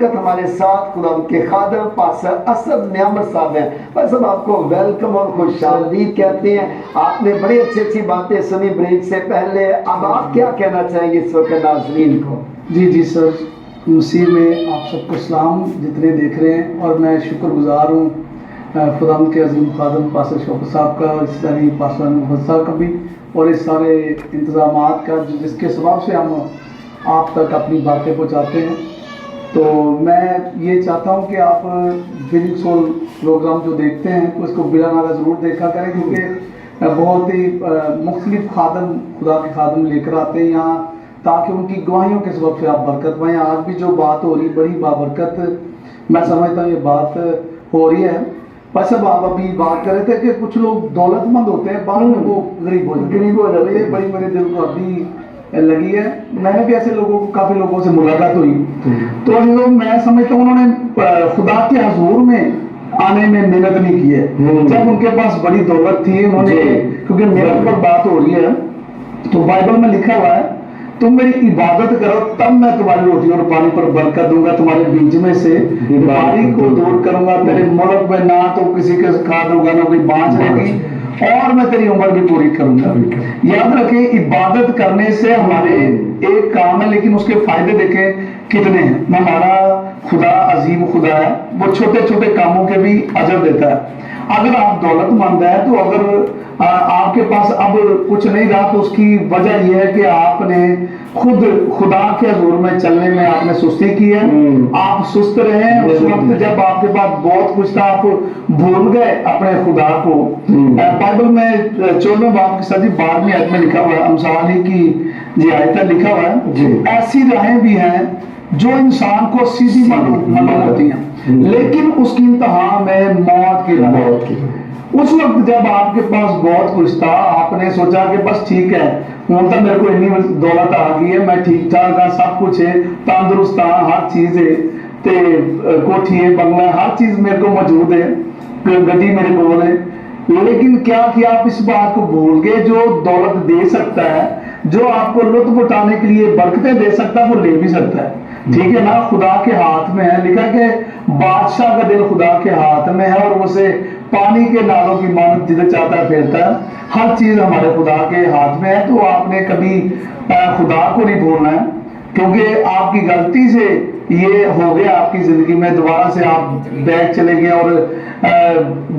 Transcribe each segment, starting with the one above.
ہمارے ساتھ خدا کے خادم پاسٹر اسد نعمت صاحب ہیں۔ بس ہم آپ کو ویلکم اور خوش آمدید کہتے ہیں۔ آپ نے بڑی اچھی باتیں سنی بریک سے پہلے، اب آپ کیا کہنا چاہیں گے اس وقت ناظرین کو؟ جی سر، مسیح میں آپ سب کو سلام جتنے دیکھ رہے ہیں، اور میں شکر گزار ہوں خدا کے عظیم خادم پاسٹر شوکت صاحب کا، اس طرح پاسٹر محمد صاحب کا بھی، اور اس سارے انتظامات کا جس کے سبب سے ہم آپ تک اپنی باتیں پہنچاتے ہیں۔ تو میں یہ چاہتا ہوں کہ آپ وننگ سول پروگرام جو دیکھتے ہیں تو اس کو بلا ناغہ ضرور دیکھا کریں، کیونکہ بہت ہی مختلف خادم خدا کے خادم لے کر آتے ہیں یہاں، تاکہ ان کی گواہیوں کے سبب سے آپ برکت پائیں۔ آج بھی جو بات ہو رہی بڑی بابرکت میں سمجھتا ہوں یہ بات ہو رہی ہے۔ بس اب آپ ابھی بات کر رہے تھے کہ کچھ لوگ دولت مند ہوتے ہیں، بعد میں وہ غریب ہو جاتے ہیں، بڑی میرے دل کو ابھی لگی ہے۔ میں نے بھی ایسے لوگوں کو کافی لوگوں سے ملاقات ہوئی، تو میں سمجھتا ہوں انہوں نے خدا کے حضور میں آنے میں محنت نہیں کی ہے۔ جب ان کے پاس بڑی دولت تھی، انہوں نے، کیونکہ محنت پر بات ہو رہی ہے تو بائبل میں لکھا ہوا ہے تم میری عبادت کرو تب میں تمہاری روٹی اور پانی پر برکت دوں گا، تمہارے بیچ میں سے بیماری کو دور کروں گا، تیرے ملک میں نہ تو کسی کے کھاد ہوگا نہ کوئی بانچ رہے گی، اور میں تیری عمر بھی پوری کروں گا۔ یاد رکھیں عبادت کرنے سے ہمارے ایک کام ہے، لیکن اس کے فائدے دیکھیں کتنے ہیں۔ ہمارا خدا عظیم خدا ہے، وہ چھوٹے چھوٹے کاموں کے بھی اجر دیتا ہے۔ اگر آپ دولت مند ہیں تو اگر آپ کے پاس اب کچھ نہیں رہا تو اس کی وجہ یہ ہے کہ آپ نے خود خدا کے حضور میں چلنے میں آپ نے سستی کی ہے، آپ سست رہے ہیں۔ اس وقت جب آپ کے پاس بہت کچھ تھا آپ بھول گئے اپنے خدا کو۔ بائبل میں 14 باب کی 12ویں آیت میں لکھا ہوا ہے، امثال ہی کی یہ آیت لکھا ہوا ہے، ایسی راہیں بھی ہیں جو انسان کو سیدھی معلوم ہوتی ہیں لیکن اس کی انتہا میں موت کی راہ ہے۔ اس وقت جب آپ کے پاس بہت کچھ تھا، آپ نے سوچا کہ بس ٹھیک ہے، ہوں تو میرے کو اتنی دولت آ گئی ہے، میں ٹھیک ٹھاک ہاں، سب کچھ ہے، تندرست ہاں، ہر چیز ہے، تے کوٹھی ہے، بنگلہ ہے، ہر چیز میرے کو موجود ہے، گڈی میرے کو ہے۔ لیکن کیا آپ اس بات کو بھول گئے جو دولت دے سکتا ہے، جو آپ کو لطف اٹھانے کے لیے برکتیں دے سکتا ہے، وہ لے بھی سکتا ہے، ٹھیک ہے نا؟ خدا کے ہاتھ میں ہے، لکھا کہ بادشاہ کا دل خدا کے ہاتھ میں ہے، اور اسے پانی کے نالوں کی مانند جدھر چاہتا ہے پھیرتا ہے۔ ہر چیز ہمارے خدا کے ہاتھ میں ہے، تو آپ نے کبھی خدا کو نہیں بھولنا ہے، کیونکہ آپ کی غلطی سے یہ ہو گیا آپ کی زندگی میں، دوبارہ سے آپ بیک چلے گئے اور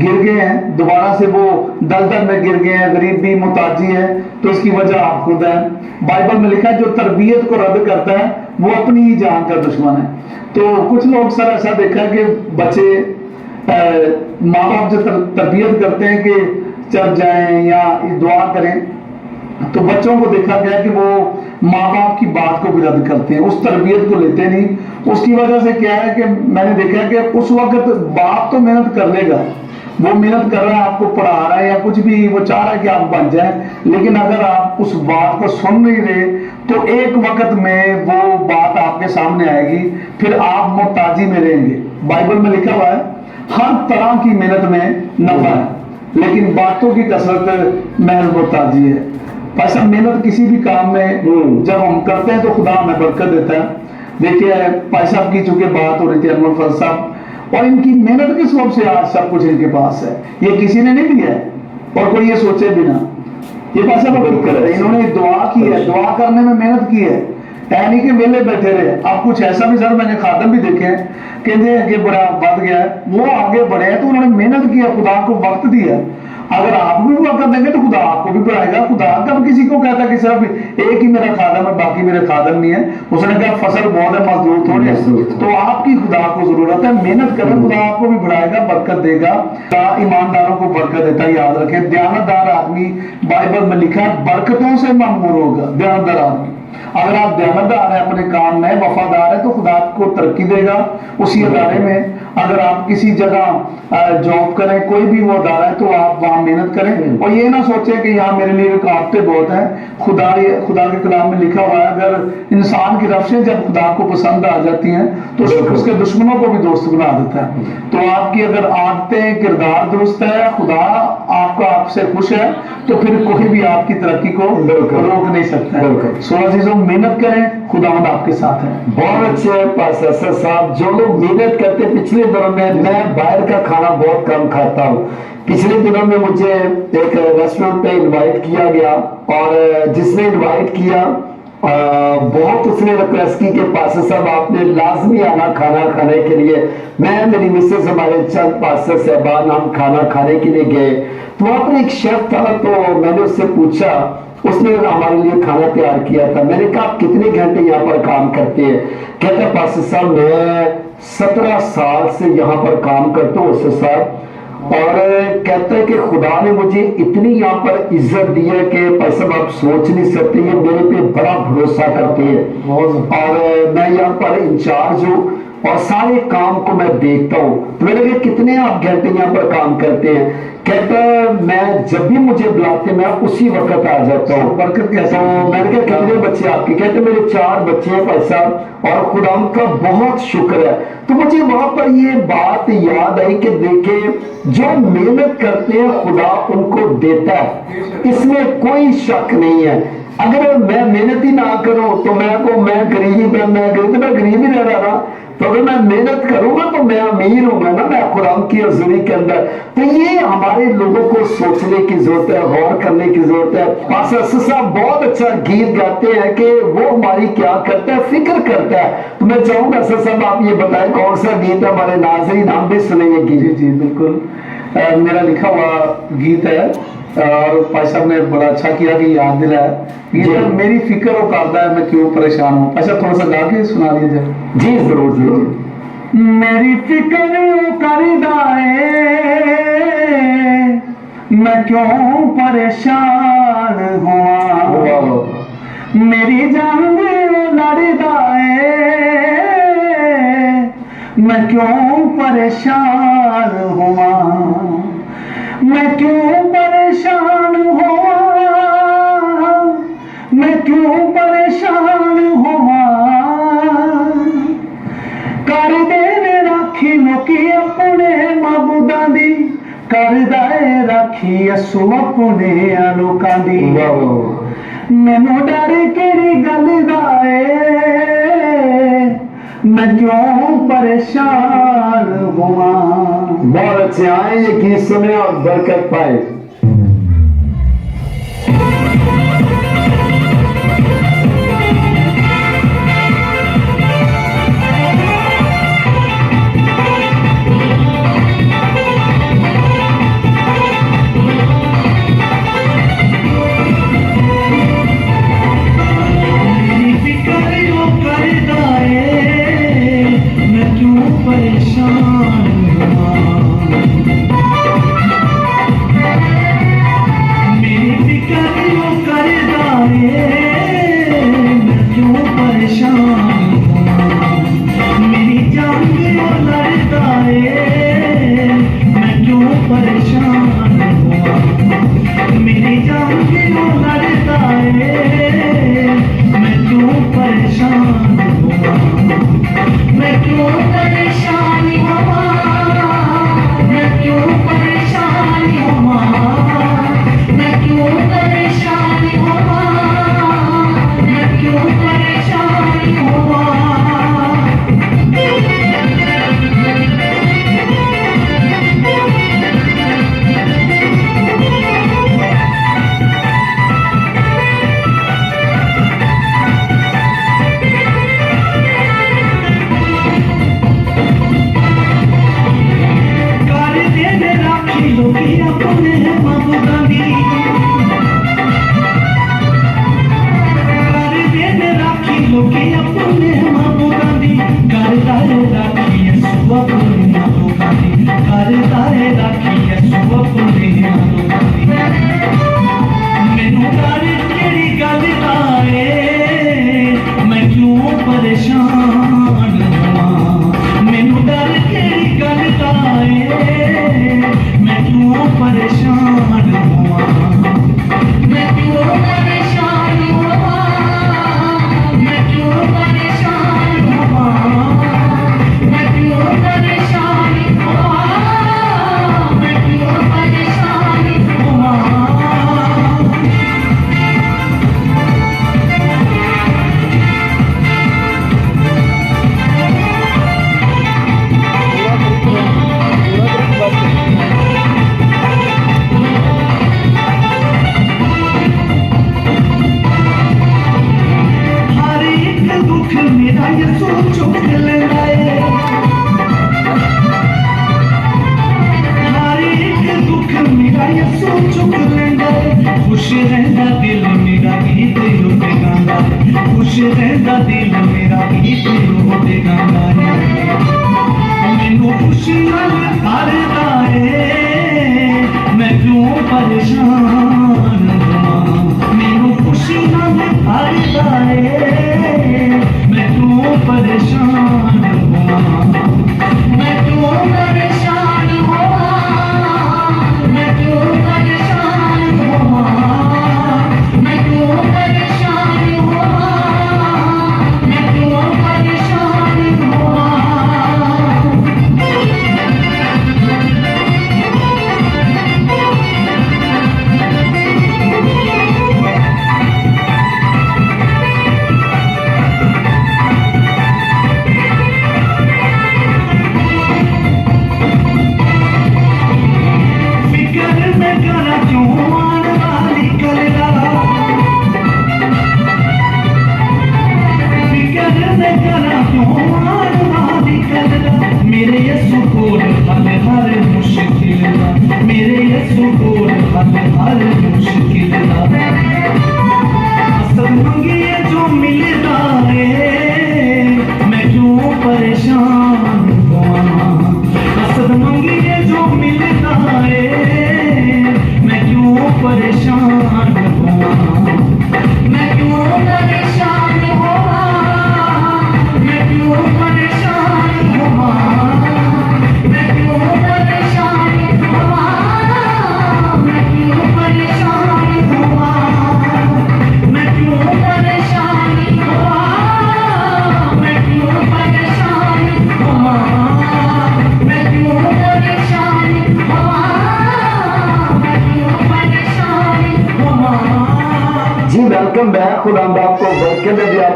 گر گئے ہیں، دوبارہ سے وہ دلدل میں گر گئے ہیں، غریبی محتاجی ہے، تو اس کی وجہ آپ خود ہیں۔ بائبل میں لکھا ہے جو تربیت کو رد کرتا ہے وہ اپنی ہی جان کا دشمن ہے۔ تو کچھ لوگ سر ایسا دیکھا ہے کہ بچے ماں باپ جو تربیت کرتے ہیں کہ چل جائیں یا دعا کریں، تو بچوں کو دیکھا گیا کہ وہ ماں باپ کی بات کو بھی رد کرتے ہیں، اس تربیت کو لیتے نہیں۔ اس کی وجہ سے کیا ہے کہ میں نے دیکھا کہ اس وقت باپ تو محنت کر لے گا، وہ محنت کر رہا ہے، آپ کو پڑھا رہا ہے یا کچھ بھی، وہ چاہ رہا ہے کہ آپ بن جائیں، لیکن اگر آپ اس بات کو سن نہیں رہے تو ایک وقت میں وہ بات آپ کے سامنے آئے گی، پھر آپ محتاجی میں رہیں گے۔ بائبل میں لکھا ہوا ہے ہر طرح کی محنت میں نفع ہے، لیکن باتوں کی کثرت محض محتاجی ہے۔ ایسا محنت کسی بھی کام میں جب ہم کرتے ہیں تو خدا ہمیں برکت دیتا ہے۔ دیکھیے بھائی صاحب کی چونکہ بات ہو رہی تھی، انور فضل صاحب، اور ان کی محنت کے سبب سے آج سب کچھ ان کے پاس ہے، یہ کسی نے نہیں دیا ہے اور کوئی یہ سوچے بھی نہ، یہ بھائی صاحب انہوں نے دعا کی ہے، دعا کرنے میں محنت کی ہے، نہیں کہ ویلے بیٹھے رہے۔ اب کچھ ایسا بھی سر میں نے خادم بھی دیکھے ہیں کہتے ہیں کہ بڑا بڑھ گیا ہے، وہ آگے بڑھے ہیں تو انہوں نے محنت کی ہے، خدا کو وقت دیا۔ اگر آپ بھی وقت دیں گے تو خدا آپ کو بھی بڑھائے گا۔ خدا کب کسی کو کہتا کہ صرف ایک ہی میرا خادم ہے باقی میرے خادم نہیں ہے؟ اس نے کہا فصل بہت ہے مزدور تھوڑے ہیں، تو آپ کی خدا کو ضرورت ہے، محنت کریں، خدا آپ کو بھی بڑھائے گا، برکت دے گا۔ ایمانداروں کو برکت دیتا ہے، یاد رکھیں۔ دیانتدار آدمی بائبل میں لکھا ہے برکتوں سے معمور ہوگا، دیانتدار آدمی۔ اگر آپ دیانتدار ہیں، اپنے کام میں وفادار ہیں، تو خدا آپ کو ترقی دے گا اسی ادارے میں۔ اگر آپ کسی جگہ جاب کریں، کوئی بھی وہ ادارہ ہے، تو آپ وہاں محنت کریں اور یہ نہ سوچیں کہ یہاں میرے لیے رکاوٹیں بہت ہیں۔ خدا کے کلام میں لکھا ہوا ہے اگر انسان کی روشیں جب خدا کو پسند آ جاتی ہیں تو اس کے دشمنوں کو بھی دوست بنا دیتا ہے۔ تو آپ کی اگر عادتیں کردار درست ہے، خدا آپ سے خوش ہے، تو پھر کوئی بھی آپ کی ترقی کو روک نہیں سکتا ہے۔ سو عزیز लोग मेहनत करें, खुदावंद आपके साथ है। बहुत अच्छे पास्टर असद साहब, जो लोग मेहनत करते हैं। पिछले दिनों में मैं बाहर का खाना बहुत कम खाता हूँ। पिछले दिनों में मुझे एक रेस्टोरेंट पे इनवाइट किया गया, और जिसने इनवाइट किया बहुत उसने रिक्वेस्ट की कि पास्टर साहब आपने लाजमी आना खाना खाने के लिए। मैं, मेरी मिसेज, हमारे चंद पास्टर साहबान, हम खाना खाने के लिए गए। तो वहाँ पर एक शेफ था, तो मैंने उससे पूछा, उसने हमारे लिए खाना तैयार किया था। मैंने कहा आप कितने घंटे यहाँ पर काम करते हैं? कहता पास्टर साहब मैं 17 साल से यहाँ पर काम करता हूँ उससे साहब, और कहता है कि खुदा ने मुझे इतनी यहाँ पर इज्जत दी है कि पास्टर साहब आप सोच नहीं सकते, ये मेरे पे बड़ा भरोसा करते हैं, और मैं यहाँ पर इंचार्ज हूँ और सारे काम को मैं देखता हूँ। तो मैंने कहा कितने आप घंटे यहाँ पर काम करते हैं? कहता है मैं जब भी मुझे बुलाते मैं उसी वक्त आ जाता हूँ। बरकत कैसा? मैंने कहा कितने बच्चे आपके? कहते मेरे 4 बच्चे हैं भाई साहब, और खुदा का बहुत शुक्र है। तो मुझे वहां पर ये बात याद आई कि देखे जो मेहनत करते हैं खुदा उनको देता है, इसमें कोई शक नहीं है। अगर मैं मेहनत ही ना करूं तो मैं गरीब है, मैं गरीब ही रह रहा ना। तो अगर मैं मेहनत करूंगा तो मैं अमीर हूंगा ना, मैं खुदा की हज़ूरी के अंदर। तो ये हमारे लोगों को सोचने की जरूरत है, गौर करने की जरूरत है। पास्टर असद साहब बहुत अच्छा गीत गाते हैं कि वो हमारी क्या करता है, फिक्र करता है। तो मैं चाहूंगा असद साहब आप ये बताएं कौन सा गीत है, हमारे नाज़रीन हम भी सुनेंगे गीत। जी जी बिल्कुल, मेरा लिखा हुआ गीत है, और भाई साहब ने बड़ा अच्छा किया कि याद दिलाया। ये मेरी फिक्र वो करता है मैं क्यों परेशान हूँ। अच्छा थोड़ा सा गा के सुना दीजिए। जी जरूर जरूर। मेरी फिक्र वो करदा है मैं क्यों परेशान हुआ, मेरी जंग वो लड़दा है मैं क्यों परेशान हुआ, मैं क्यों परेशान हुआ, मैं क्यों परेशान हुआ। कर दे राखी लोकी अपने माबूदां दी, करदा है राखी असू अपने लोकां दी। मैनू डर केड़ी गल दा है मैं क्यों परेशान हुआ। बहुत अच्छे आए ये गीत सुने और बरकत पाए।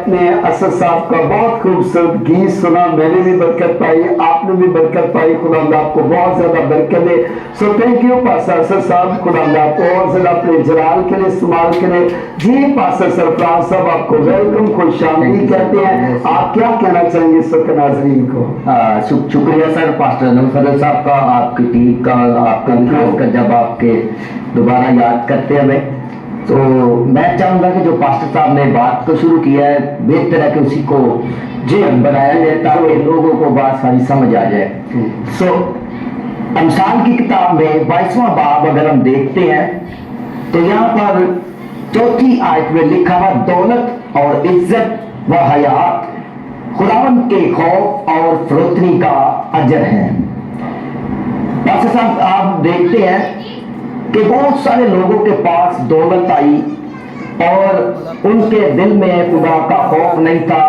अपने असद साहब का बहुत खूबसूरत गीत सुना, मैंने भी बरकत पाई, आपने भी बरकत पाई। खुदा आपको बहुत ज्यादा बरकत दे। So thank you pastor Asad Sahab, खुदा आपको और ज्यादा अपने जलाल के लिए इस्तेमाल करें। जी पास्टर सरफराज साहब, आपको वेलकम, खुशामदीद कहते हैं। आप क्या कहना चाहेंगे इस वक्त नाजरीन को? शुक्रिया सर पास्टर नौफल साहब का, आपकी टीम का, आपका खासकर जब आपके दोबारा याद करते हैं हमें, तो मैं चाहूँगा कि जो पास्टर साहब ने बात को शुरू किया है, बेहतर है कि उसी को जी बनाया जाए ताकि लोगों को बात सारी समझ आ जाए। सो अमसाल की किताब में 22वां बाब अगर हम देखते हैं तो यहाँ पर 4थी आयत में लिखा हुआ, दौलत और इज्जत व हयात खुदावंद के खौफ और फरोतनी का अजर है। पास्टर साहब, आप देखते हैं कि बहुत सारे लोगों के पास दौलत आई और उनके दिल में खुदा का खौफ नहीं था,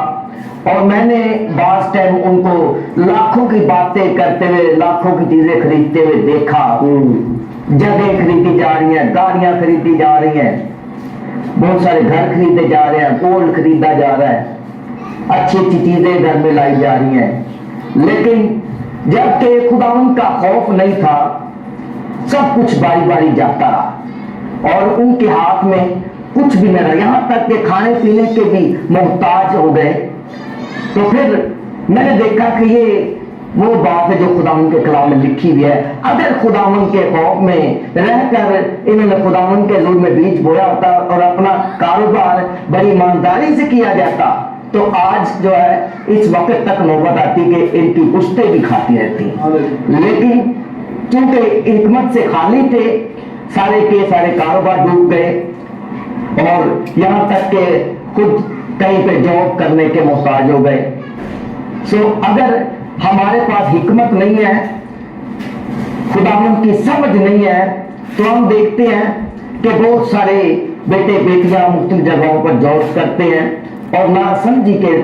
और मैंने बास टाइम उनको लाखों की बातें करते हुए, लाखों की चीजें खरीदते हुए देखा। जगह खरीदी जा रही हैं, गाड़ियां खरीदी जा रही हैं, बहुत सारे घर खरीदे जा रहे हैं, गोल्ड खरीदा जा रहा है, अच्छी अच्छी चीजें घर में लाई जा रही हैं। लेकिन जबकि खुदावंद का खौफ नहीं था, सब कुछ बारी बारी जाता रहा और उनके हाथ में कुछ भी नहीं रहा, यहां तक कि खाने पीने के भी मोहताज हो गए। तो फिर मैंने देखा कि ये वो बात है जो खुदावंद के कलाम में लिखी हुई है। अगर खुदावंद के खौफ में रहकर इन्होंने खुदावंद के हुजूर में बीज बोया होता और अपना कारोबार बड़ी ईमानदारी से किया जाता, तो आज जो है इस वक्त तक नौबत आती कि इनकी पुश्तें भी खाती रहती। लेकिन क्योंकि हिकमत से खाली थे, सारे के सारे कारोबार डूब गए और यहाँ तक के खुद कहीं पे जॉब करने के मोहताज हो गए। सो अगर हमारे पास हिकमत नहीं है, खुदावंद की समझ नहीं है, तो हम देखते हैं कि बहुत सारे बेटे बेटियां मुख्तलिफ जगहों पर जॉब करते हैं और नासमझी के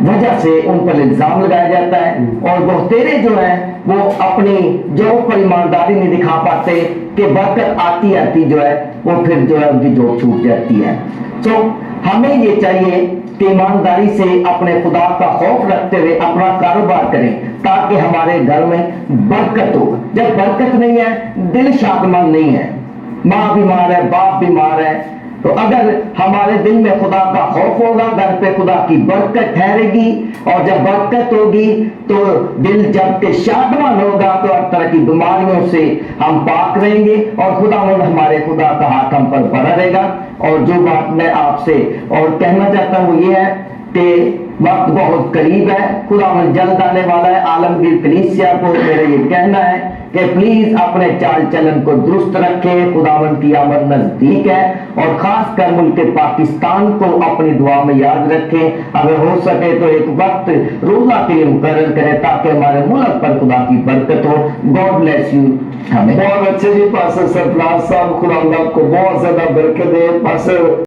वजह से उन पर इल्जाम लगाया जाता है, और बहुतेरे जो है वो अपनी जॉब पर ईमानदारी नहीं दिखा पाते कि बरकत आती आती जो है वो फिर जो है उनकी जॉब छूट जाती है। तो हमें ये चाहिए कि ईमानदारी से अपने खुदा का खौफ रखते हुए अपना कारोबार करें ताकि हमारे घर में बरकत हो। जब बरकत नहीं है, दिल शादमंद नहीं है, माँ बीमार है, बाप बीमार है, तो अगर हमारे दिल में खुदा का खौफ होगा, घर पे खुदा की बरकत ठहरेगी, और जब बरकत होगी तो दिल जब के शादमान होगा तो हर तरह की बीमारियों से हम पाक रहेंगे और खुदावंद हमारे खुदा का हाथ हम पर बना रहेगा। और जो बात मैं आपसे और कहना चाहता हूँ ये है कि वक्त बहुत करीब है, खुदावंद जल्द आने वाला है। आलमगीर कलीसिया को मेरा ये कहना है कि प्लीज अपने चाल चलन को दुरुस्त रखें, खुदावंद की आमद नजदीक है, और खास कर मुल्क पाकिस्तान को अपनी दुआ में याद रखें। अगर हो सके तो एक वक्त रोजा के लिए मुकर्रर करें ताकि हमारे मुल्क पर खुदा की बरकत हो। God bless you. हमें बहुत अच्छे जी पास्टर सरफराज साहब, खुदा आपको बहुत ज्यादा बरकत दे। पास्टर